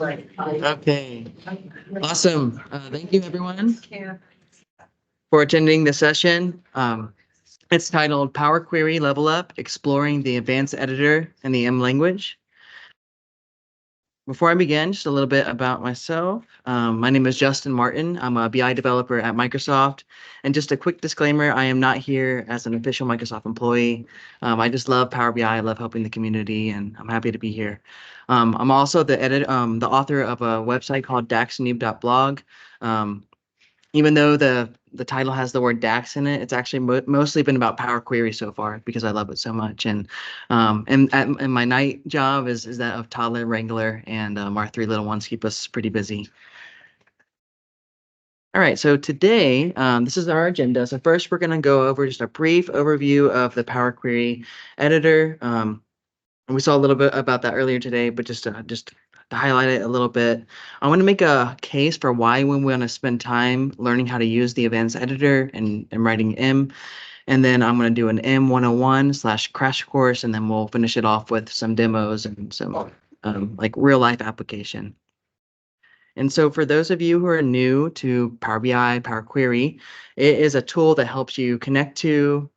Okay, awesome. Thank you, everyone, for attending the session. It's titled Power Query Level Up, Exploring the Advanced Editor and the M Language. Before I begin, just a little bit about myself. My name is Justin Martin. I'm a BI developer at Microsoft. And just a quick disclaimer, I am not here as an official Microsoft employee. I just love Power BI. I love helping the community, and I'm happy to be here. I'm also the author of a website called daxnoob.blog. Even though the title has the word DAX in it, it's actually mostly been about Power Query so far because I love it so much. And my night job is that of toddler wrangler, and our three little ones keep us pretty busy. All right, so today, this is our agenda. So first, we're going to go over just a brief overview of the Power Query editor. And we saw a little bit about that earlier today, but just to highlight it a little bit, I want to make a case for why we want to spend time learning how to use the advanced editor and writing M. And then I'm going to do an M 101/crash course, and then we'll finish it off with some demos and some like real life application. And so for those of you who are new to Power BI, Power Query, it is a tool that helps you connect to,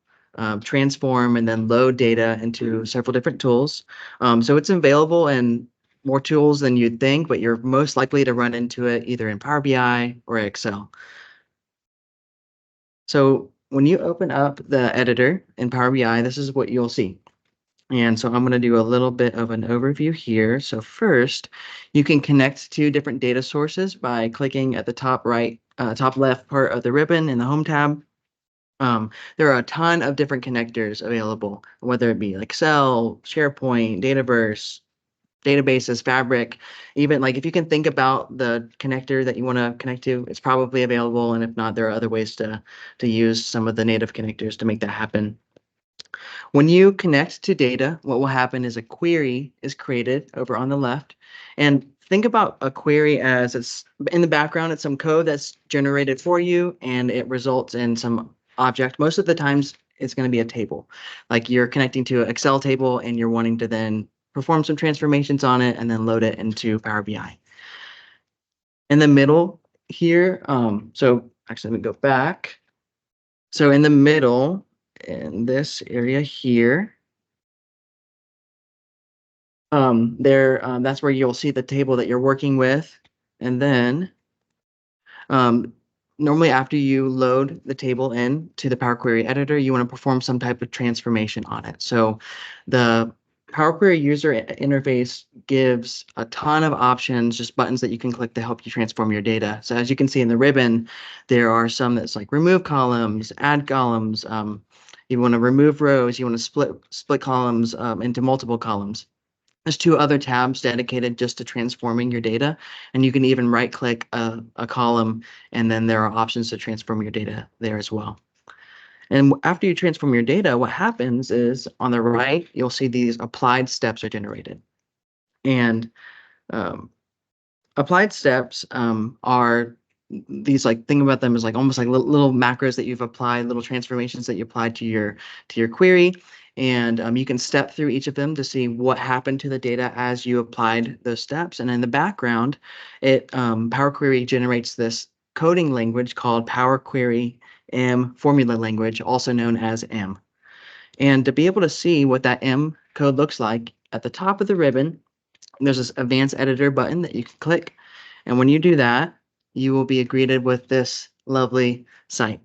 transform, and then load data into several different tools. So it's available in more tools than you'd think, but you're most likely to run into it either in Power BI or Excel. So when you open up the editor in Power BI, this is what you'll see. And so I'm going to do a little bit of an overview here. So first, you can connect to different data sources by clicking at the top right, top left part of the ribbon in the Home tab. There are a ton of different connectors available, whether it be Excel, SharePoint, Dataverse, databases, Fabric, even like if you can think about the connector that you want to connect to, it's probably available. And if not, there are other ways to use some of the native connectors to make that happen. When you connect to data, what will happen is a query is created over on the left. And think about a query as it's in the background, it's some code that's generated for you and it results in some object. Most of the times it's going to be a table. Like you're connecting to an Excel table and you're wanting to then perform some transformations on it and then load it into Power BI. In the middle here, so actually let me go back. So in the middle, in this area here, that's where you'll see the table that you're working with. And then normally after you load the table in to the Power Query editor, you want to perform some type of transformation on it. So the Power Query user interface gives a ton of options, just buttons that you can click to help you transform your data. So as you can see in the ribbon, there are some that's like remove columns, add columns. You want to remove rows, you want to split columns into multiple columns. There's two other tabs dedicated just to transforming your data, and you can even right-click a column, and then there are options to transform your data there as well. And after you transform your data, what happens is on the right, you'll see these applied steps are generated. And applied steps are these, like, think about them as like almost like little macros that you've applied, little transformations that you applied to your query. And you can step through each of them to see what happened to the data as you applied those steps. And in the background, Power Query generates this coding language called Power Query M formula language, also known as M. And to be able to see what that M code looks like, at the top of the ribbon, there's this advanced editor button that you can click. And when you do that, you will be greeted with this lovely site.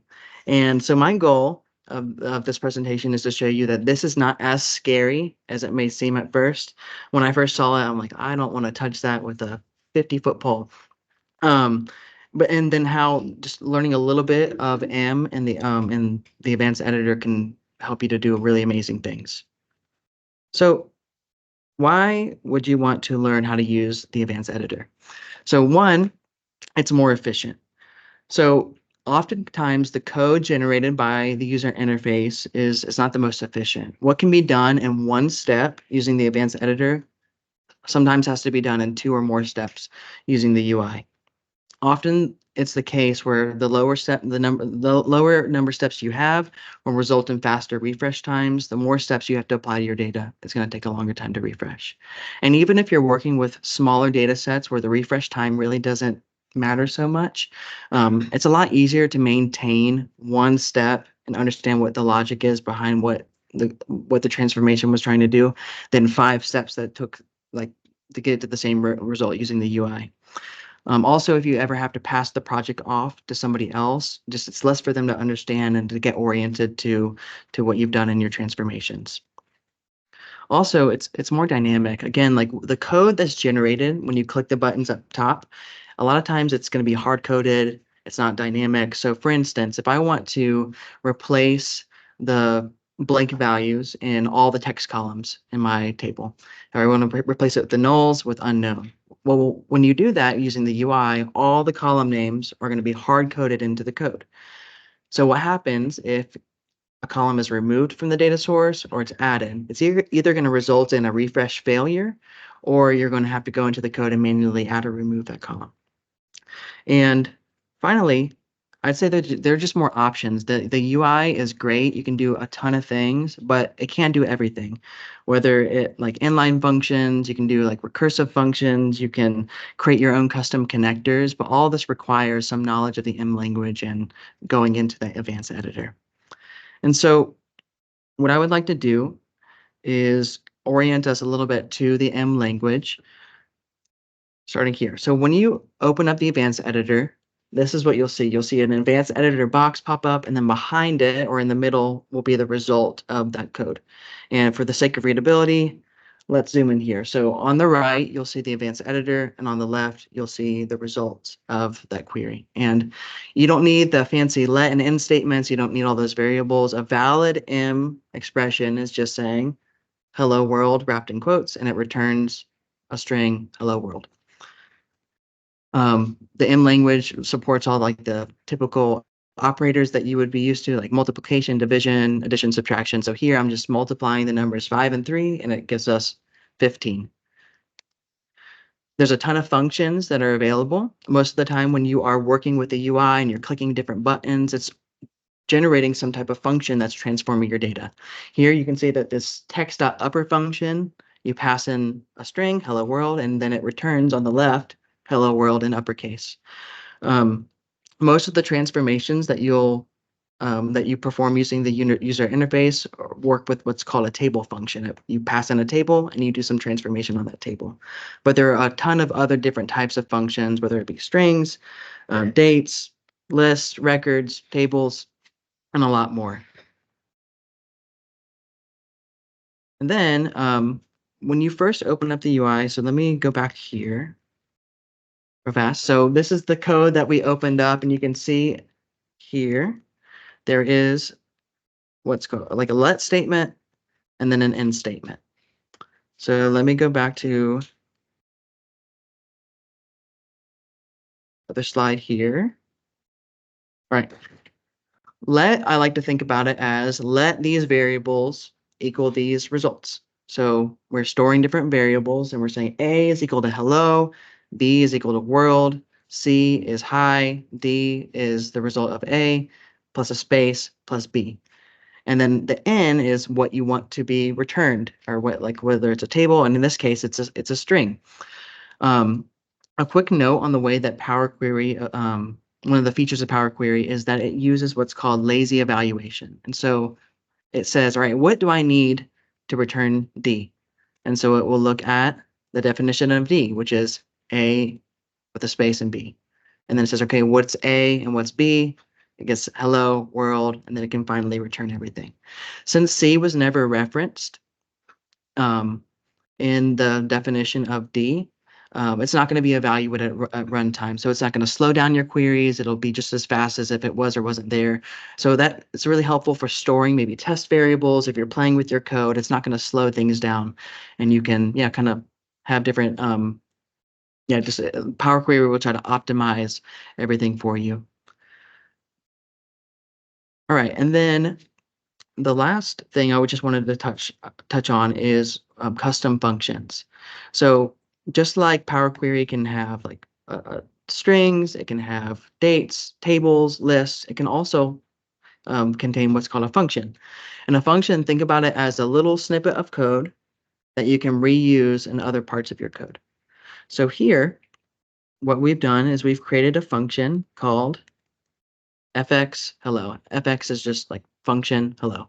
And so my goal of this presentation is to show you that this is not as scary as it may seem at first. When I first saw it, I'm like, I don't want to touch that with a 50-foot pole. And then how just learning a little bit of M in the advanced editor can help you to do really amazing things. So why would you want to learn how to use the advanced editor? So one, it's more efficient. So oftentimes the code generated by the user interface is not the most efficient. What can be done in one step using the advanced editor sometimes has to be done in 2 or more steps using the UI. Often it's the case where the lower number of steps you have will result in faster refresh times. The more steps you have to apply to your data, it's going to take a longer time to refresh. And even if you're working with smaller data sets where the refresh time really doesn't matter so much, it's a lot easier to maintain one step and understand what the logic is behind what the transformation was trying to do than 5 steps that took like to get to the same result using the UI. Also, if you ever have to pass the project off to somebody else, just it's less for them to understand and to get oriented to what you've done in your transformations. Also, it's more dynamic. Again, like the code that's generated when you click the buttons up top, a lot of times it's going to be hard coded. It's not dynamic. So for instance, if I want to replace the blank values in all the text columns in my table, or I want to replace it with the nulls with unknown. Well, when you do that using the UI, all the column names are going to be hard coded into the code. So what happens if a column is removed from the data source or it's added? It's either going to result in a refresh failure, or you're going to have to go into the code and manually add or remove that column. And finally, I'd say that there are just more options. The UI is great. You can do a ton of things, but it can't do everything. Whether it like inline functions, you can do like recursive functions, you can create your own custom connectors, but all this requires some knowledge of the M language and going into the advanced editor. And so what I would like to do is orient us a little bit to the M language, starting here. So when you open up the advanced editor, this is what you'll see. You'll see an advanced editor box pop up, and then behind it or in the middle will be the result of that code. And for the sake of readability, let's zoom in here. So on the right, you'll see the advanced editor, and on the left, you'll see the results of that query. And you don't need the fancy let and end statements. You don't need all those variables. A valid M expression is just saying hello world wrapped in quotes, and it returns a string hello world. The M language supports all like the typical operators that you would be used to, like multiplication, division, addition, subtraction. So here I'm just multiplying the numbers 5 and 3, and it gives us 15. There's a ton of functions that are available. Most of the time when you are working with the UI and you're clicking different buttons, it's generating some type of function that's transforming your data. Here you can see that this text.upper function, you pass in a string, hello world, and then it returns on the left hello world in uppercase. Most of the transformations that you perform using the user interface work with what's called a table function. You pass in a table and you do some transformation on that table. But there are a ton of other different types of functions, whether it be strings, dates, lists, records, tables, and a lot more. And then when you first open up the UI, so let me go back here real fast. So this is the code that we opened up, and you can see here there is what's called like a let statement and then an end statement. So let me go back to the slide here. All right. Let, I like to think about it as let these variables equal these results. So we're storing different variables and we're saying A is equal to hello, B is equal to world, C is hi, D is the result of A plus a space plus B. And then the N is what you want to be returned, or what, like whether it's a table, and in this case it's a string. A quick note on the way that Power Query, one of the features of Power Query is that it uses what's called lazy evaluation. And so it says, all right, what do I need to return D? And so it will look at the definition of D, which is A with a space and B. And then it says, okay, what's A and what's B? It gets hello, world, and then it can finally return everything. Since C was never referenced in the definition of D, it's not going to be evaluated at runtime. So it's not going to slow down your queries. It'll be just as fast as if it was or wasn't there. So that it's really helpful for storing maybe test variables. If you're playing with your code, it's not going to slow things down. And you can, yeah, kind of have different, just Power Query will try to optimize everything for you. All right, and then the last thing I just wanted to touch on is custom functions. So just like Power Query can have like strings, it can have dates, tables, lists. It can also contain what's called a function. And a function, think about it as a little snippet of code that you can reuse in other parts of your code. So here, what we've done is we've created a function called fx hello. Fx is just like function hello.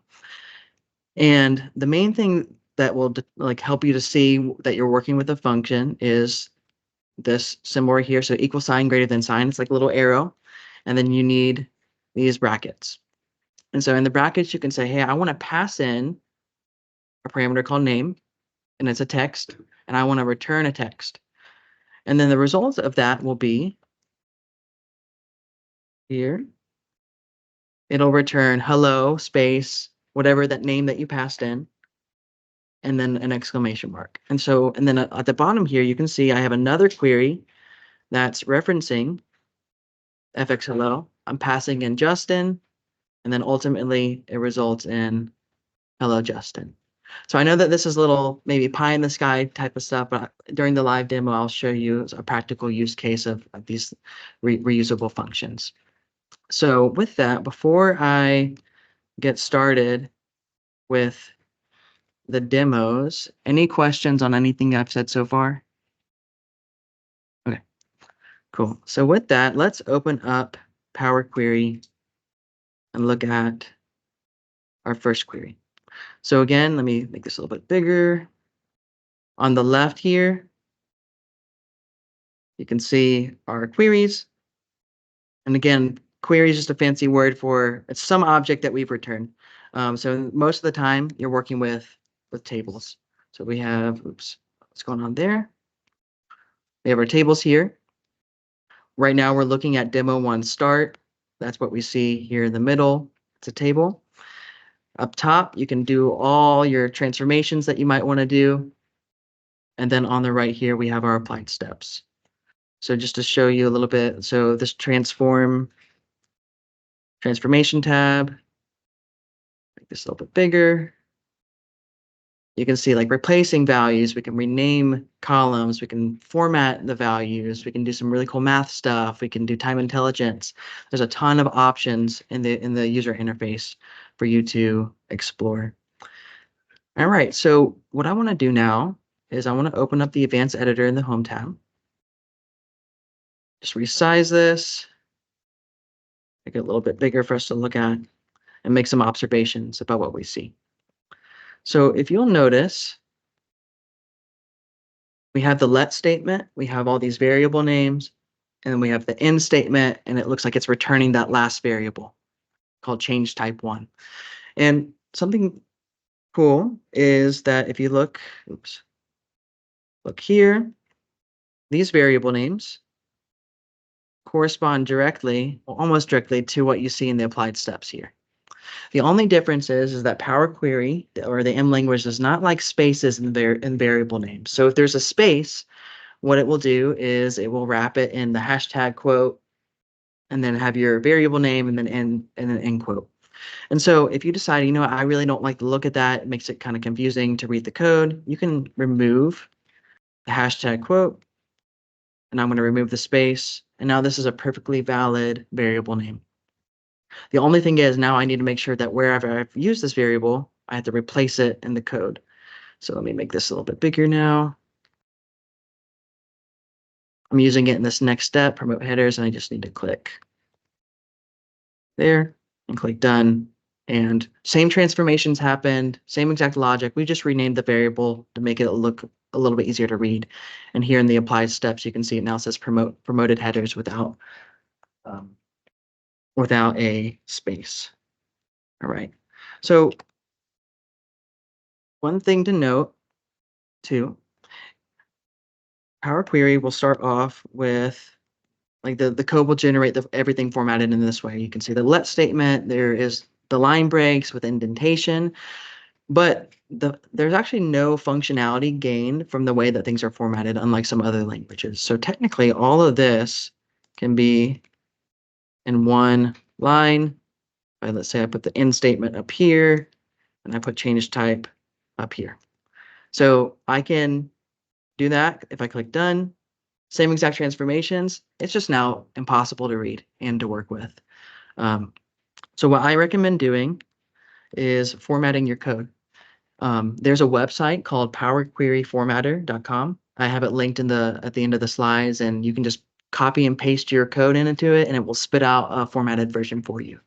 And the main thing that will like help you to see that you're working with a function is this symbol right here. So equal sign greater than sign. It's like a little arrow. And then you need these brackets. And so in the brackets, you can say, hey, I want to pass in a parameter called name, and it's a text, and I want to return a text. And then the result of that will be here. It'll return hello space, whatever that name that you passed in, and then an exclamation mark. And so, and then at the bottom here, you can see I have another query that's referencing fx hello. I'm passing in Justin, and then ultimately it results in hello, Justin. So I know that this is a little maybe pie in the sky type of stuff, but during the live demo, I'll show you a practical use case of these reusable functions. So with that, before I get started with the demos, any questions on anything I've said so far? Okay, cool. So with that, let's open up Power Query and look at our first query. So again, let me make this a little bit bigger. On the left here, you can see our queries. And again, query is just a fancy word for it's some object that we've returned. So most of the time you're working with tables. So we have, oops, what's going on there? We have our tables here. Right now we're looking at demo one start. That's what we see here in the middle. It's a table. Up top, you can do all your transformations that you might want to do. And then on the right here, we have our applied steps. So just to show you a little bit, so this transformation tab, make this a little bit bigger. You can see like replacing values, we can rename columns, we can format the values, we can do some really cool math stuff, we can do time intelligence. There's a ton of options in the user interface for you to explore. All right, so what I want to do now is I want to open up the advanced editor in the Home tab. Just resize this, make it a little bit bigger for us to look at, and make some observations about what we see. So if you'll notice, we have the let statement, we have all these variable names, and then we have the end statement, and it looks like it's returning that last variable called change type 1. And something cool is that if you look, oops, look here, these variable names correspond directly, well, almost directly to what you see in the applied steps here. The only difference is that Power Query or the M language does not like spaces in variable names. So if there's a space, what it will do is it will wrap it in the hashtag quote and then have your variable name and then end quote. And so if you decide, you know, I really don't like to look at that, it makes it kind of confusing to read the code, you can remove the hashtag quote, and I'm going to remove the space. And now this is a perfectly valid variable name. The only thing is now I need to make sure that wherever I've used this variable, I have to replace it in the code. So let me make this a little bit bigger now. I'm using it in this next step, promote headers, and I just need to click there and click done. And same transformations happened, same exact logic. We just renamed the variable to make it look a little bit easier to read. And here in the applied steps, you can see it now says promoted headers without a space. All right. So one thing to note too, Power Query will start off with like the code will generate everything formatted in this way. You can see the let statement, there is the line breaks with indentation, but there's actually no functionality gained from the way that things are formatted, unlike some other languages. So technically, all of this can be in one line. Let's say I put the end statement up here, and I put change type up here. So I can do that if I click done, same exact transformations. It's just now impossible to read and to work with. So what I recommend doing is formatting your code. There's a website called powerqueryformatter.com. I have it linked at the end of the slides, and you can just copy and paste your code into it, and it will spit out a formatted version for you.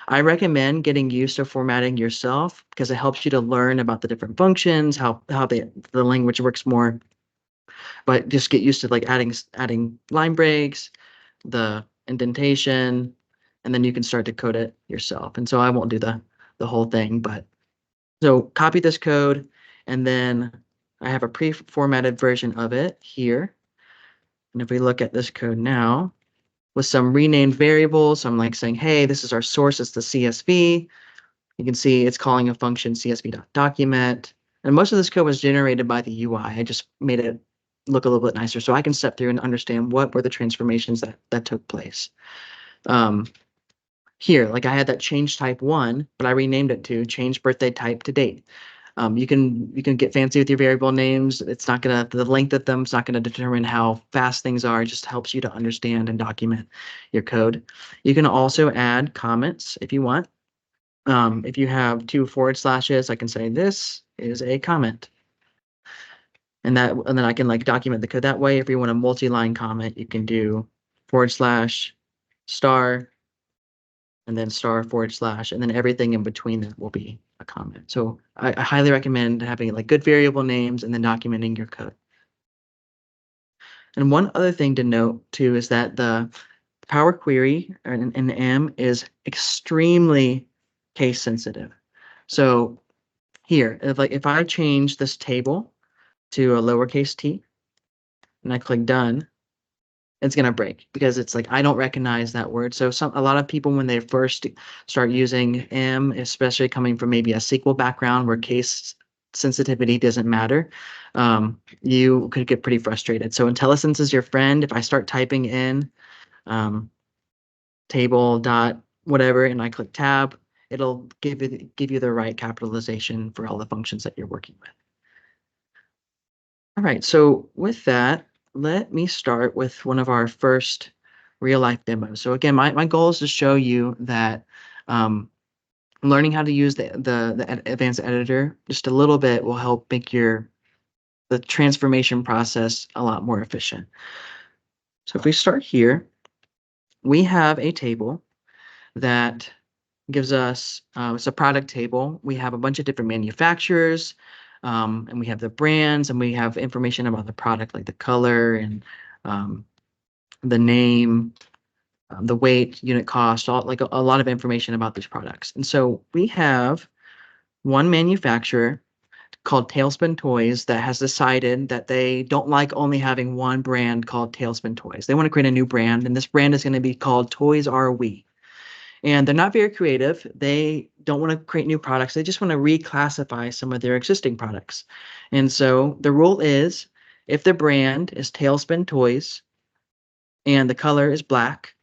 I recommend getting used to formatting yourself because it helps you to learn about the different functions, how the language works more. But just get used to like adding line breaks, the indentation, and then you can start to code it yourself. And so I won't do the whole thing, but so copy this code, and then I have a pre-formatted version of it here. And if we look at this code now with some renamed variables, so I'm like saying, hey, this is our source, it's the CSV. You can see it's calling a function csv.document. And most of this code was generated by the UI. I just made it look a little bit nicer so I can step through and understand what were the transformations that took place. Here, like I had that change type 1, but I renamed it to change birthday type to date. You can get fancy with your variable names. It's not gonna, the length of them is not gonna determine how fast things are. It just helps you to understand and document your code. You can also add comments if you want. If you have 2 forward slashes, I can say this is a comment. And then I can like document the code that way. If you want a multi-line comment, you can do / star and then * / and then everything in between that will be a comment. So I highly recommend having like good variable names and then documenting your code. And one other thing to note too is that the Power Query in M is extremely case sensitive. So here, if I change this table to a lowercase t and I click done, it's going to break because it's like I don't recognize that word. So a lot of people, when they first start using M, especially coming from maybe a SQL background where case sensitivity doesn't matter, you could get pretty frustrated. So IntelliSense is your friend. If I start typing in table dot whatever and I click tab, it'll give you the right capitalization for all the functions that you're working with. All right, so with that, let me start with one of our first real life demos. So again, my goal is to show you that learning how to use the advanced editor just a little bit will help make the transformation process a lot more efficient. So if we start here, we have a table that gives us, it's a product table. We have a bunch of different manufacturers, and we have the brands, and we have information about the product, like the color and the name, the weight, unit cost, all like a lot of information about these products. And so we have one manufacturer called Tailspin Toys that has decided that they don't like only having one brand called Tailspin Toys. They want to create a new brand, and this brand is going to be called Toys R We. And they're not very creative. They don't want to create new products. They just want to reclassify some of their existing products. And so the rule is if the brand is Tailspin Toys and the color is black,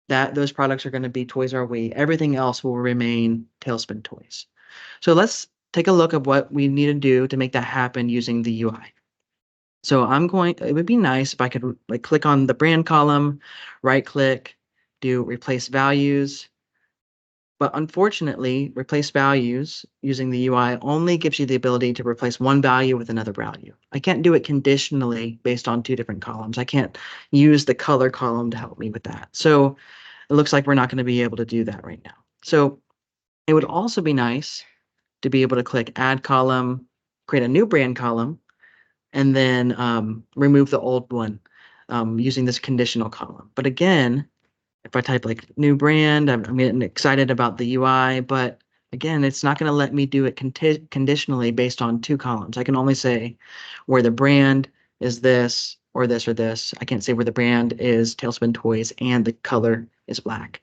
those products are going to be Toys R We. Everything else will remain Tailspin Toys. So let's take a look at what we need to do to make that happen using the UI. So it would be nice if I could like click on the brand column, right click, do replace values. But unfortunately, replace values using the UI only gives you the ability to replace one value with another value. I can't do it conditionally based on 2 different columns. I can't use the color column to help me with that. So it looks like we're not going to be able to do that right now. So it would also be nice to be able to click add column, create a new brand column, and then remove the old one using this conditional column. But again, if I type like new brand, I'm getting excited about the UI, but again, it's not going to let me do it conditionally based on 2 columns. I can only say where the brand is this or this or this. I can't say where the brand is Tailspin Toys and the color is black.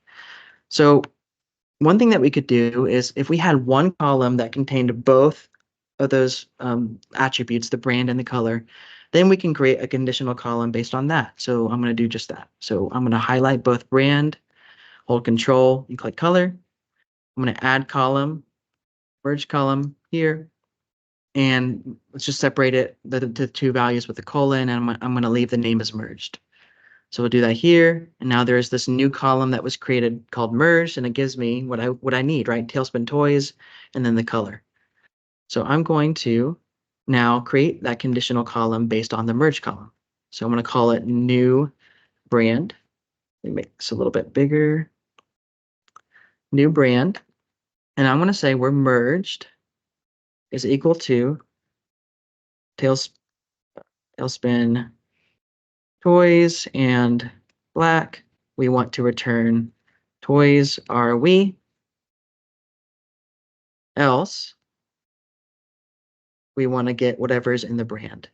So one thing that we could do is if we had one column that contained both of those attributes, the brand and the color, then we can create a conditional column based on that. So I'm going to do just that. So I'm going to highlight both brand, hold control and click color. I'm going to add column, merge column here. And let's just separate it, the two values with a colon, and I'm going to leave the name as merged. So we'll do that here. And now there's this new column that was created called merged, and it gives me what I need, right? Tailspin Toys, and then the color. So I'm going to now create that conditional column based on the merge column. So I'm going to call it new brand. Let me make this a little bit bigger. New brand. And I'm going to say we're merged is equal to tailspin toys and black. We want to return toys are we, else we want to get whatever's in the brand.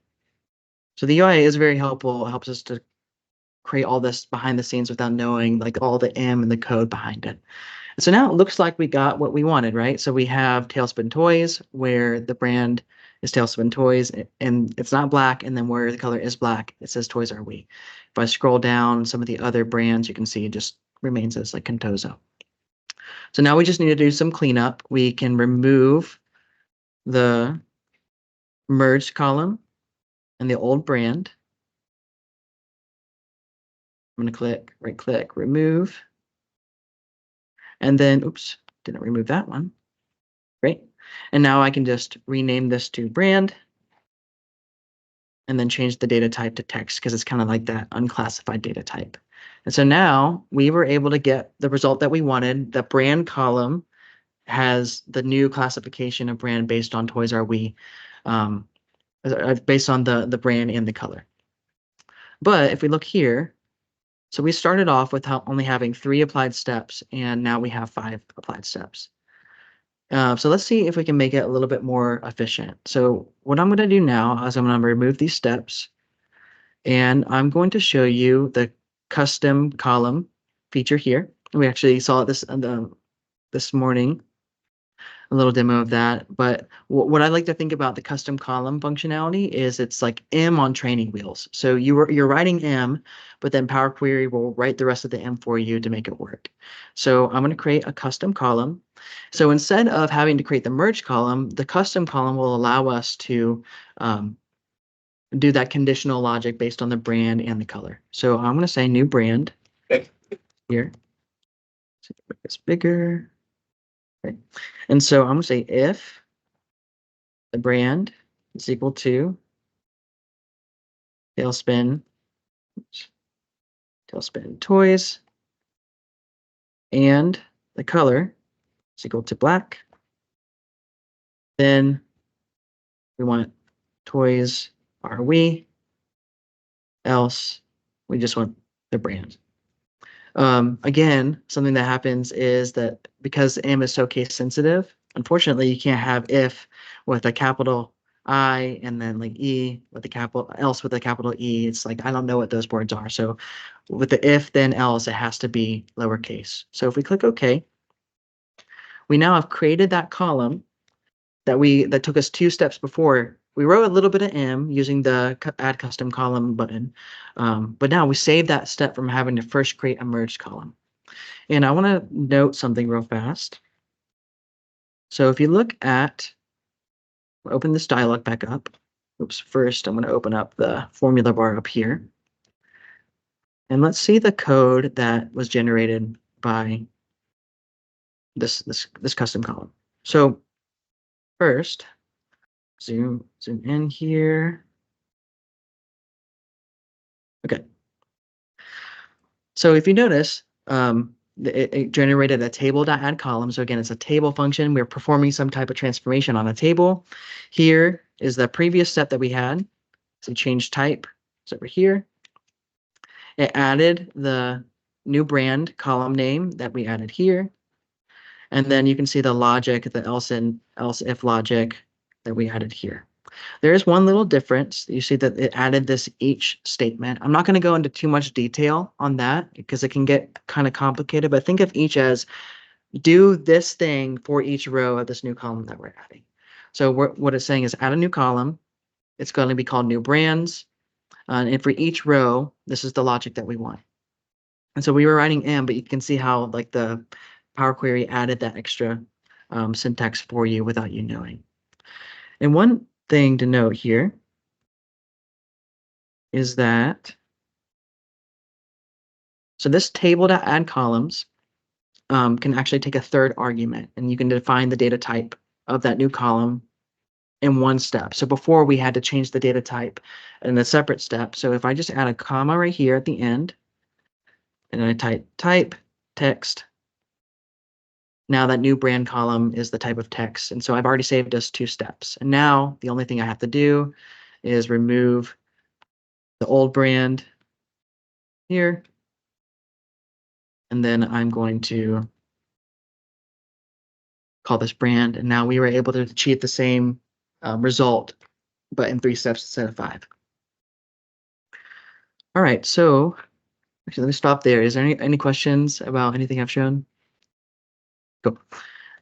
So the UI is very helpful. It helps us to create all this behind the scenes without knowing like all the M and the code behind it. And so now it looks like we got what we wanted, right? So we have Tailspin Toys where the brand is Tailspin Toys and it's not black, and then where the color is black, it says Toys Are We. If I scroll down some of the other brands, you can see it just remains as like Contoso. So now we just need to do some cleanup. We can remove the merged column and the old brand. I'm going to click, right click, remove. And then, oops, didn't remove that one. Great. And now I can just rename this to brand and then change the data type to text because it's kind of like that unclassified data type. And so now we were able to get the result that we wanted. The brand column has the new classification of brand based on Toys R We, based on the brand and the color. But if we look here, so we started off with only having 3 applied steps, and now we have 5 applied steps. So let's see if we can make it a little bit more efficient. So what I'm going to do now is I'm going to remove these steps, and I'm going to show you the custom column feature here. We actually saw this this morning, a little demo of that. But what I like to think about the custom column functionality is it's like M on training wheels. So you're writing M, but then Power Query will write the rest of the M for you to make it work. So I'm going to create a custom column. So instead of having to create the merge column, the custom column will allow us to do that conditional logic based on the brand and the color. So I'm going to say new brand here. So make this bigger. Okay. And so I'm going to say if the brand is equal to tailspin toys, and the color is equal to black, then we want Toys Are We, else we just want the brand. Again, something that happens is that because M is so case sensitive, unfortunately, you can't have if with a capital I and then like E with a capital else with a capital E. It's like I don't know what those words are. So with the if then else, it has to be lowercase. So if we click OK, we now have created that column that took us 2 steps before. We wrote a little bit of M using the add custom column button, but now we save that step from having to first create a merged column. And I want to note something real fast. So if you look at, open this dialog back up. Oops, first I'm going to open up the formula bar up here. And let's see the code that was generated by this custom column. So first, zoom in here. Okay. So if you notice, it generated a table.add column. So again, it's a table function. We're performing some type of transformation on a table. Here is the previous step that we had. So change type. It's over here. It added the new brand column name that we added here. And then you can see the logic, the else if logic that we added here. There is one little difference. You see that it added this each statement. I'm not going to go into too much detail on that because it can get kind of complicated, but think of each as do this thing for each row of this new column that we're adding. So what it's saying is add a new column. It's going to be called new brands. And for each row, this is the logic that we want. And so we were writing M, but you can see how like the Power Query added that extra syntax for you without you knowing. And one thing to note here is that, so this table.add columns can actually take a third argument, and you can define the data type of that new column in one step. So before we had to change the data type in a separate step. So if I just add a comma right here at the end, and I type text, now that new brand column is the type of text. And so I've already saved us 2 steps. And now the only thing I have to do is remove the old brand here. And then I'm going to call this brand. And now we were able to achieve the same result, but in 3 steps instead of 5. All right, so actually, let me stop there. Is there any questions about anything I've shown? Cool.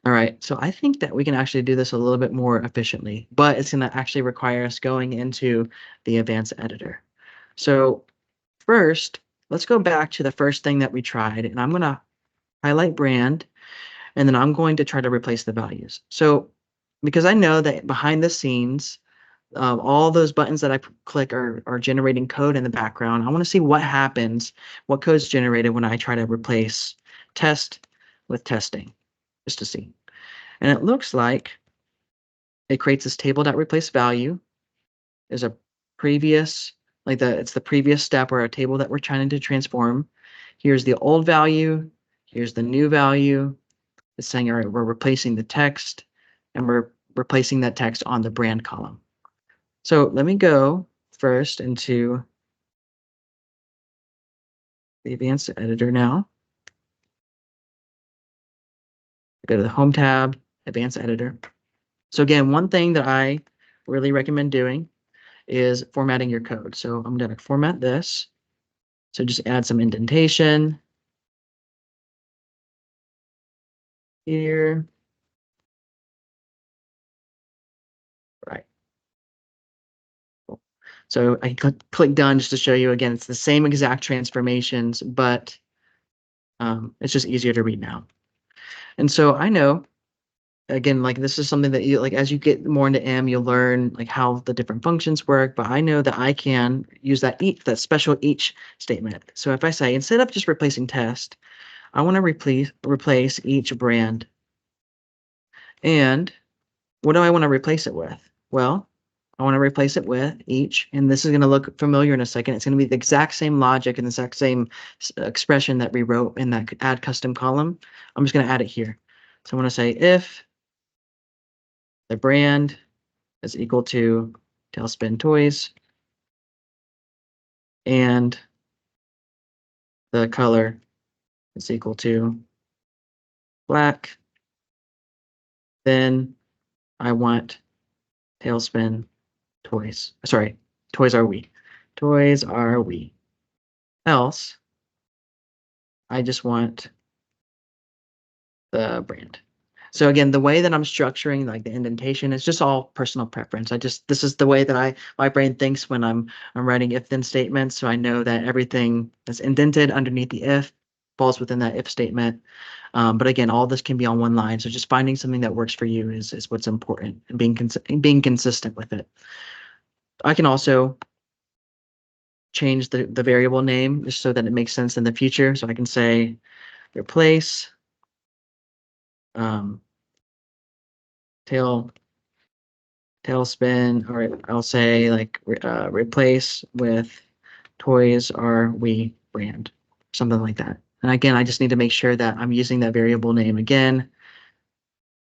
All right, so I think that we can actually do this a little bit more efficiently, but it's going to actually require us going into the advanced editor. So first, let's go back to the first thing that we tried, and I'm going to highlight brand, and then I'm going to try to replace the values. So because I know that behind the scenes, all those buttons that I click are generating code in the background. I want to see what happens, what code's generated when I try to replace test with testing, just to see. And it looks like it creates this table.replace value. There's a previous, it's the previous step or a table that we're trying to transform. Here's the old value. Here's the new value. It's saying, all right, we're replacing the text, and we're replacing that text on the brand column. So let me go first into the advanced editor now. Go to the home tab, advanced editor. So again, one thing that I really recommend doing is formatting your code. So I'm going to format this. So just add some indentation here. Right. Cool. So I click done just to show you again, it's the same exact transformations, but it's just easier to read now. And so I know, again, like this is something that you like as you get more into M, you'll learn like how the different functions work. But I know that I can use that special each statement. So if I say instead of just replacing test, I want to replace each brand. And what do I want to replace it with? Well, I want to replace it with each, and this is going to look familiar in a second. It's going to be the exact same logic and the exact same expression that we wrote in that add custom column. I'm just going to add it here. So I want to say if the brand is equal to Tailspin Toys and the color is equal to black, then I want Tailspin Toys. Sorry, Toys Are We. Toys Are We. Else, I just want the brand. So again, the way that I'm structuring like the indentation is just all personal preference. This is the way that my brain thinks when I'm writing if then statements. So I know that everything that's indented underneath the if falls within that if statement. But again, all this can be on one line. So just finding something that works for you is what's important, and being consistent with it. I can also change the variable name just so that it makes sense in the future. So I can say replace tailspin, or I'll say like replace with Toys Are We brand, something like that. And again, I just need to make sure that I'm using that variable name again,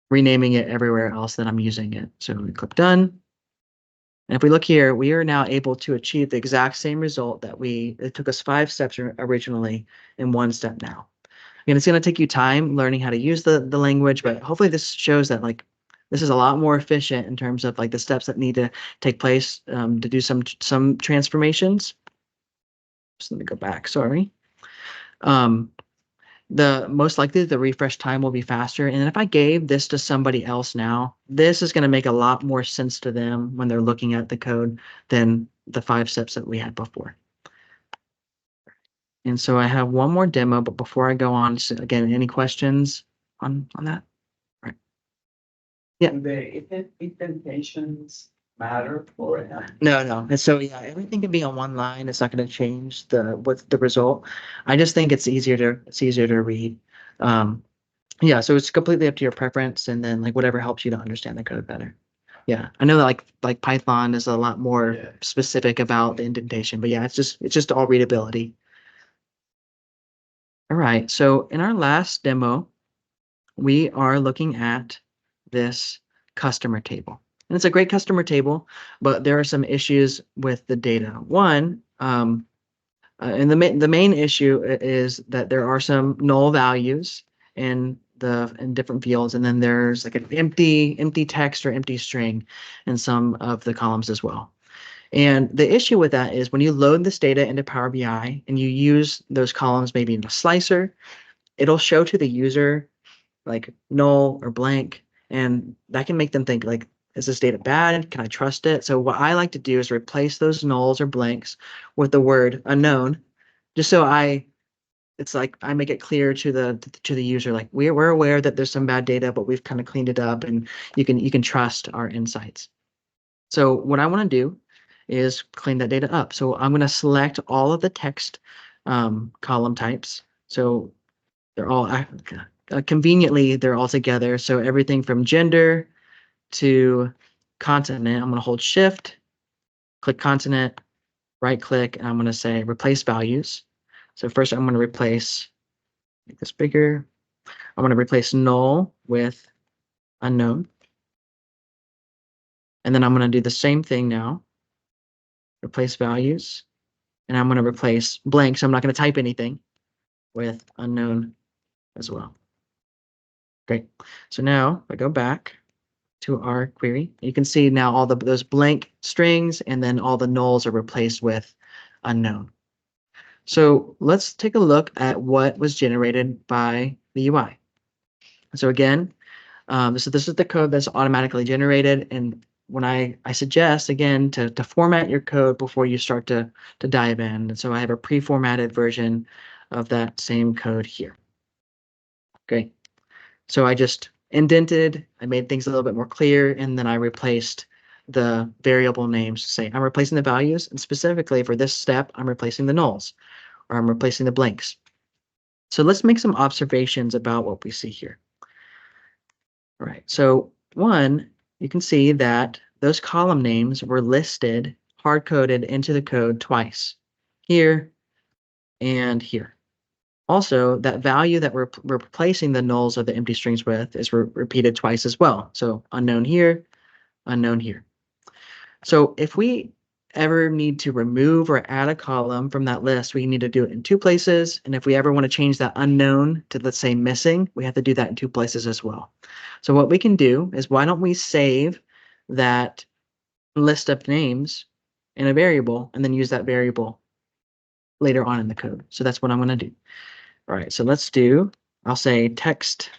renaming it everywhere else that I'm using it. So we click done. And if we look here, we are now able to achieve the exact same result that it took us 5 steps originally in 1 step now. Again, it's going to take you time learning how to use the language, but hopefully this shows that like this is a lot more efficient in terms of like the steps that need to take place to do some transformations. So let me go back. Sorry. The most likely the refresh time will be faster. And if I gave this to somebody else now, this is going to make a lot more sense to them when they're looking at the code than the 5 steps that we had before. And so I have one more demo, but before I go on, so again, any questions on that? All right. Yeah. Do the indentations matter for it? No, no. And so yeah, everything can be on one line. It's not going to change what's the result. I just think it's easier to read. Um, yeah, so it's completely up to your preference and then like whatever helps you to understand the code better. Yeah. I know that like Python is a lot more Yeah. specific about the indentation, but yeah, it's just all readability. All right. So in our last demo, we are looking at this customer table. And it's a great customer table, but there are some issues with the data. One, and the main issue is that there are some null values in different fields, and then there's like an empty text or empty string in some of the columns as well. And the issue with that is when you load this data into Power BI and you use those columns maybe in a slicer, it'll show to the user like null or blank, and that can make them think like, is this data bad? Can I trust it? So what I like to do is replace those nulls or blanks with the word unknown, just so it's like I make it clear to the user like we're aware that there's some bad data, but we've kind of cleaned it up, and you can trust our insights. So what I want to do is clean that data up. So I'm going to select all of the text column types. So they're all conveniently they're all together. So everything from gender to continent, I'm going to hold shift, click continent, right click, and I'm going to say replace values. So first I'm going to make this bigger. I'm going to replace null with unknown. And then I'm going to do the same thing now, replace values. And I'm going to replace blank, so I'm not going to type anything, with unknown as well. Great. So now if I go back to our query, you can see now all those blank strings and then all the nulls are replaced with unknown. So let's take a look at what was generated by the UI. So again, this is the code that's automatically generated. And when I suggest again to format your code before you start to dive in. And so I have a pre-formatted version of that same code here. Great. So I just indented, I made things a little bit more clear, and then I replaced the variable names to say I'm replacing the values, and specifically for this step, I'm replacing the nulls, or I'm replacing the blanks. So let's make some observations about what we see here. All right, so one, you can see that those column names were listed, hard-coded into the code twice, here and here. Also, that value that we're replacing the nulls of the empty strings with is repeated twice as well. So unknown here, unknown here. So if we ever need to remove or add a column from that list, we need to do it in two places. And if we ever want to change that unknown to, let's say, missing, we have to do that in two places as well. So what we can do is, why don't we save that list of names in a variable and then use that variable later on in the code. So that's what I'm going to do. All right, so I'll say text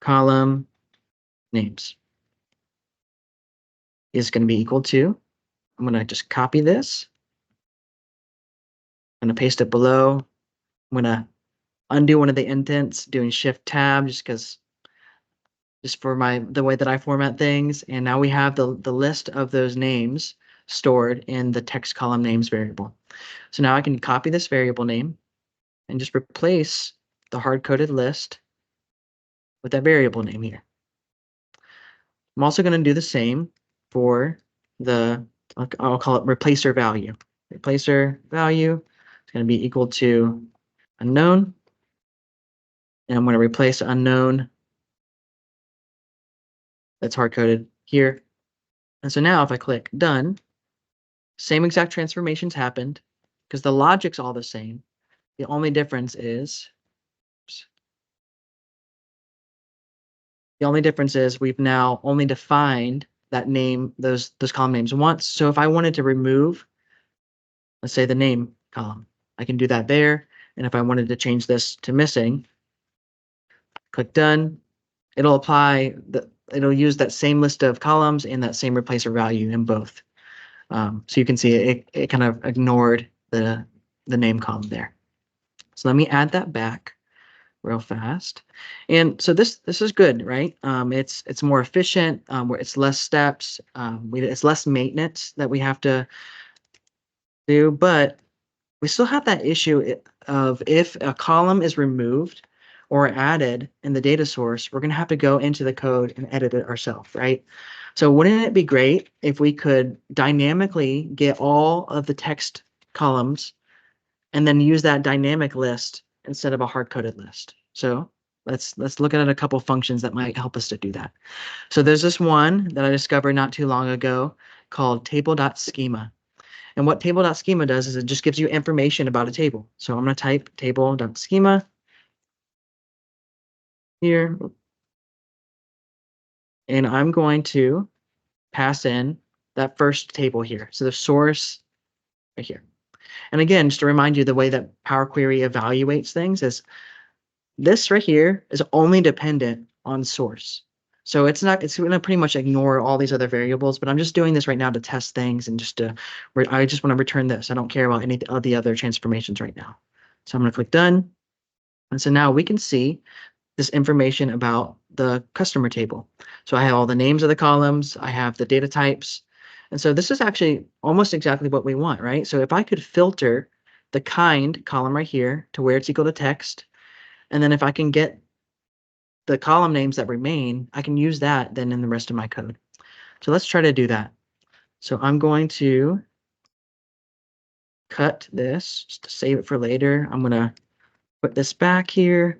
column names is going to be equal to, I'm going to just copy this. I'm going to paste it below. I'm going to undo one of the indents, doing shift tab just for the way that I format things. And now we have the list of those names stored in the text column names variable. So now I can copy this variable name and just replace the hard-coded list with that variable name here. I'm also going to do the same for I'll call it replacer value. Replacer value is going to be equal to unknown. And I'm going to replace unknown that's hard-coded here. And so now if I click done, same exact transformations happened because the logic's all the same. The only difference is we've now only defined that name, those column names once. So if I wanted to remove, let's say, the name column, I can do that there. And if I wanted to change this to missing, click done. It'll it'll use that same list of columns and that same replacer value in both. So you can see it kind of ignored the name column there. So let me add that back real fast. And so this is good, right? It's more efficient, where it's less steps, it's less maintenance that we have to do, but we still have that issue of if a column is removed or added in the data source, we're going to have to go into the code and edit it ourselves, right? So wouldn't it be great if we could dynamically get all of the text columns and then use that dynamic list instead of a hard-coded list? So let's look at a couple functions that might help us to do that. So there's this one that I discovered not too long ago called table.schema. And what table.schema does is it just gives you information about a table. So I'm going to type table.schema here. And I'm going to pass in that first table here. So the source right here. And again, just to remind you, the way that Power Query evaluates things is this right here is only dependent on source. So it's going to pretty much ignore all these other variables, but I'm just doing this right now to test things and I just want to return this. I don't care about any of the other transformations right now. So I'm going to click done. And so now we can see this information about the customer table. So I have all the names of the columns, I have the data types. And so this is actually almost exactly what we want, right? So if I could filter the kind column right here to where it's equal to text, and then if I can get the column names that remain, I can use that then in the rest of my code. So let's try to do that. So I'm going to cut this just to save it for later. I'm going to put this back here,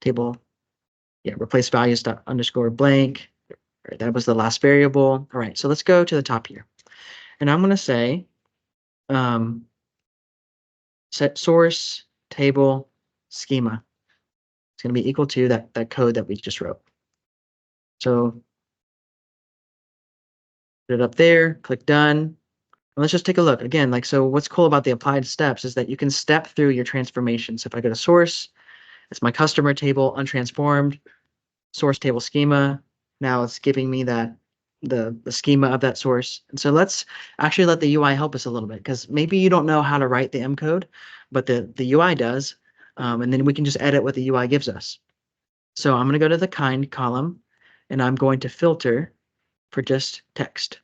table, yeah, replace values dot underscore blank. All right, that was the last variable. All right, so let's go to the top here. And I'm going to say set source table schema. It's going to be equal to that code that we just wrote. So put it up there, click done. And let's just take a look again. So what's cool about the applied steps is that you can step through your transformation. So if I go to source, it's my customer table untransformed, source table schema. Now it's giving me that the schema of that source. And so let's actually let the UI help us a little bit, because maybe you don't know how to write the M code, but the UI does. And then we can just edit what the UI gives us. So I'm going to go to the kind column and I'm going to filter for just text.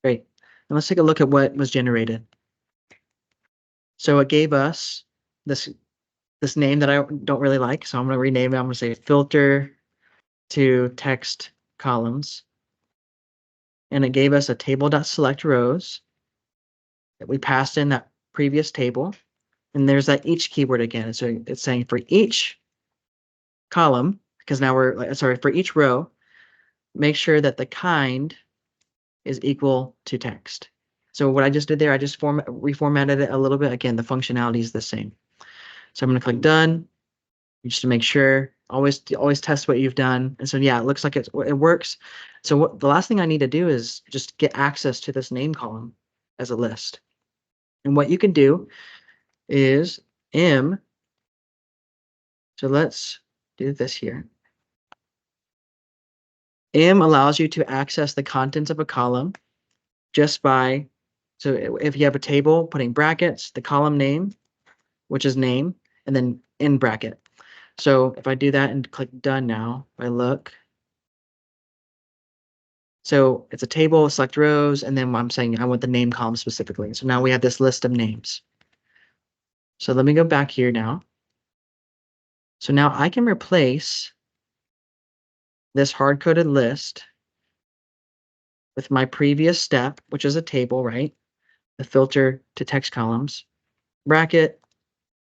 Great. And let's take a look at what was generated. So it gave us this name that I don't really like. So I'm going to rename it. I'm going to say filter to text columns. And it gave us a table.select rows that we passed in that previous table. And there's that each keyword again. So it's saying for each column, because now for each row, make sure that the kind is equal to text. So what I just did there, I just reformatted it a little bit. Again, the functionality is the same. So I'm going to click done just to make sure. Always test what you've done. And so yeah, it looks like it works. So the last thing I need to do is just get access to this name column as a list. And what you can do is M. So let's do this here. M allows you to access the contents of a column just by, so if you have a table, putting brackets, the column name, which is name, and then in bracket. So if I do that and click done now, if I look, so it's a table, select rows, and then I'm saying I want the name column specifically. So now we have this list of names. So let me go back here now. So now I can replace this hard-coded list with my previous step, which is a table, right? The filter to text columns, bracket,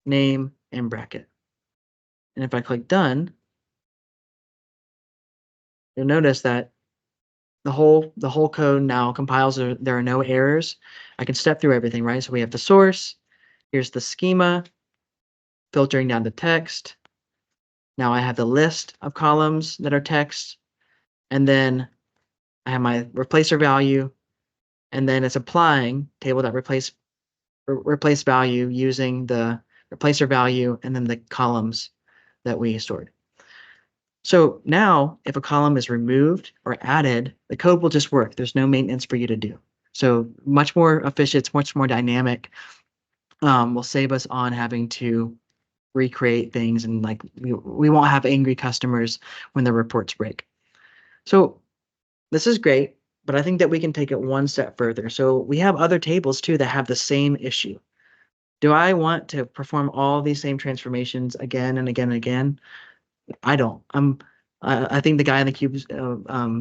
name, and bracket. And if I click done, you'll notice that the whole code now compiles. There are no errors. I can step through everything, right? So we have the source. Here's the schema, filtering down the text. Now I have the list of columns that are text, and then I have my replacer value, and then it's applying table.replace value using the replacer value and then the columns that we stored. So now if a column is removed or added, the code will just work. There's no maintenance for you to do. So much more efficient, it's much more dynamic. Will save us on having to recreate things, and like we won't have angry customers when the reports break. So this is great, but I think that we can take it one step further. So we have other tables too that have the same issue. Do I want to perform all these same transformations again and again and again? I don't. I think the guy in the cubes,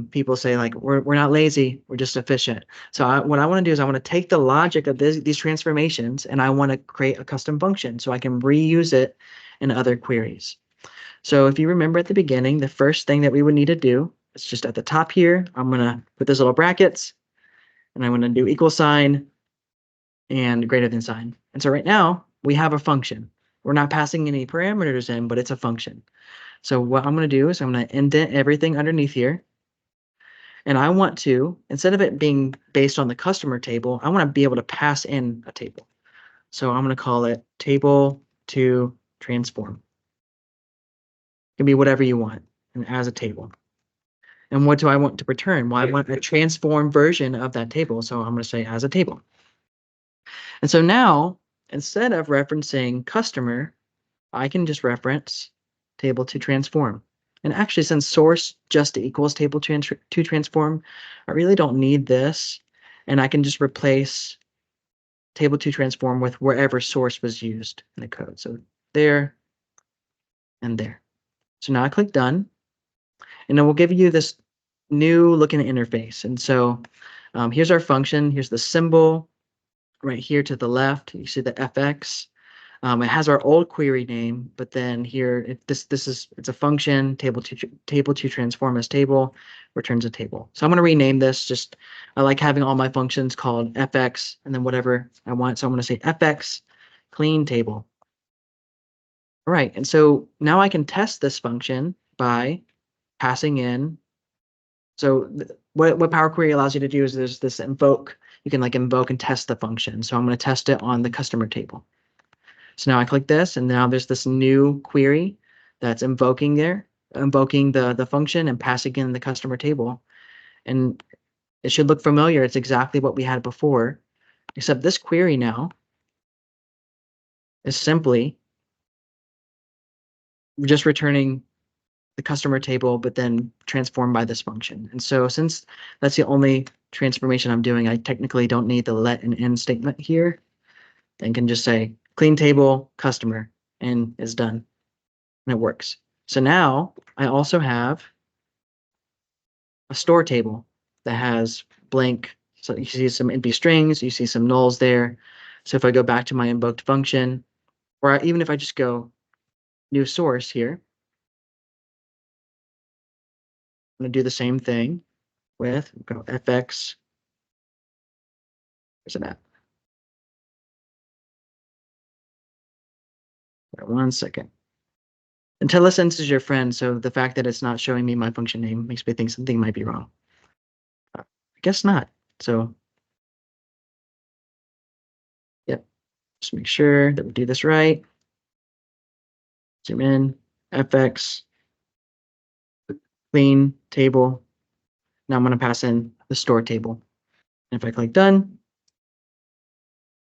people say like, we're not lazy, we're just efficient. So what I want to do is I want to take the logic of these transformations and I want to create a custom function so I can reuse it in other queries. So if you remember at the beginning, the first thing that we would need to do is just at the top here, I'm going to put those little brackets and I'm going to do equal sign and greater than sign. And so right now we have a function. We're not passing any parameters in, but it's a function. So what I'm going to do is I'm going to indent everything underneath here. And I want to, instead of it being based on the customer table, I want to be able to pass in a table. So I'm going to call it table to transform. It can be whatever you want and as a table. And what do I want to return? Well, I want a transform version of that table. So I'm going to say as a table. And so now, instead of referencing customer, I can just reference table to transform. And actually, since source just equals table to transform, I really don't need this. And I can just replace table to transform with wherever source was used in the code. So there and there. So now I click done. And it will give you this new looking interface. And so here's our function. Here's the symbol right here to the left. You see the FX. It has our old query name, but then here it's a function table to transform as table returns a table. So I'm going to rename this. I like having all my functions called FX and then whatever I want. So I'm going to say FX clean table. All right, and so now I can test this function by passing in. So what Power Query allows you to do is there's this invoke. You can like invoke and test the function. So I'm going to test it on the customer table. So now I click this, and now there's this new query that's invoking the function and passing in the customer table. And it should look familiar. It's exactly what we had before, except this query now is simply just returning the customer table, but then transformed by this function. And so since that's the only transformation I'm doing, I technically don't need the let and end statement here and can just say clean table customer and it's done. And it works. So now I also have a store table that has blank. So you see some empty strings, you see some nulls there. So if I go back to my invoked function, or even if I just go new source here, I'm going to do the same thing with go fx. Where's it at? Wait 1 second. IntelliSense is your friend, so the fact that it's not showing me my function name makes me think something might be wrong. I guess not. So, yep, just make sure that we do this right. Zoom in, fx, clean table. Now I'm going to pass in the store table. And if I click done,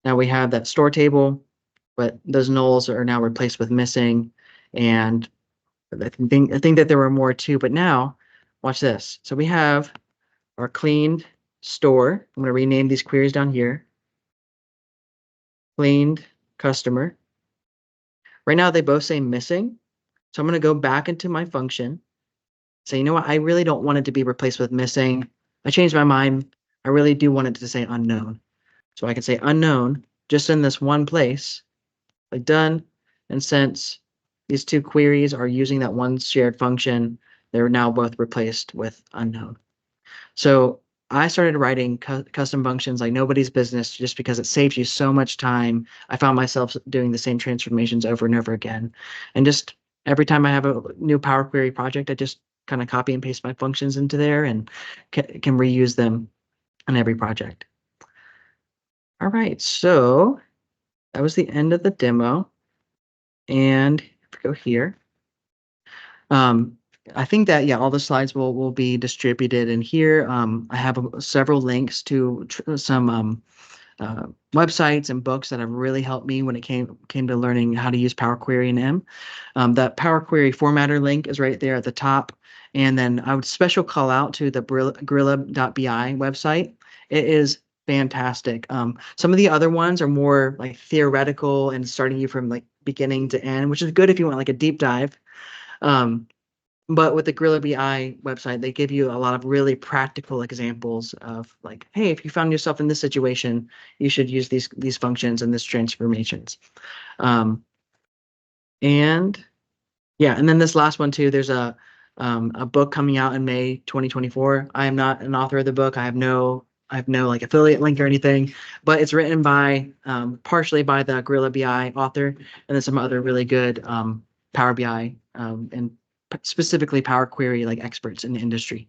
now we have that store table, but those nulls are now replaced with missing. And I think that there were more too, but now watch this. So we have our cleaned store. I'm going to rename these queries down here. Cleaned customer. Right now they both say missing. So I'm going to go back into my function. Say, you know what? I really don't want it to be replaced with missing. I changed my mind. I really do want it to say unknown. So I can say unknown just in this one place, like done. And since these two queries are using that one shared function, they're now both replaced with unknown. So I started writing custom functions like nobody's business just because it saves you so much time. I found myself doing the same transformations over and over again. And just every time I have a new Power Query project, I just kind of copy and paste my functions into there and can reuse them on every project. All right, so that was the end of the demo. And if we go here, I think that, yeah, all the slides will be distributed in here. I have several links to some websites and books that have really helped me when it came to learning how to use Power Query and M. That Power Query formatter link is right there at the top. And then I would special call out to the Gorilla.bi website. It is fantastic. Some of the other ones are more like theoretical and starting you from like beginning to end, which is good if you want like a deep dive. Um, but with the Gorilla BI website, they give you a lot of really practical examples of like, hey, if you found yourself in this situation, you should use these functions and this transformations. Um, and yeah, and then this last one too, there's a book coming out in May 2024. I am not an author of the book. I have no like affiliate link or anything, but it's written by partially by the Gorilla BI author and then some other really good Power BI and specifically Power Query like experts in the industry.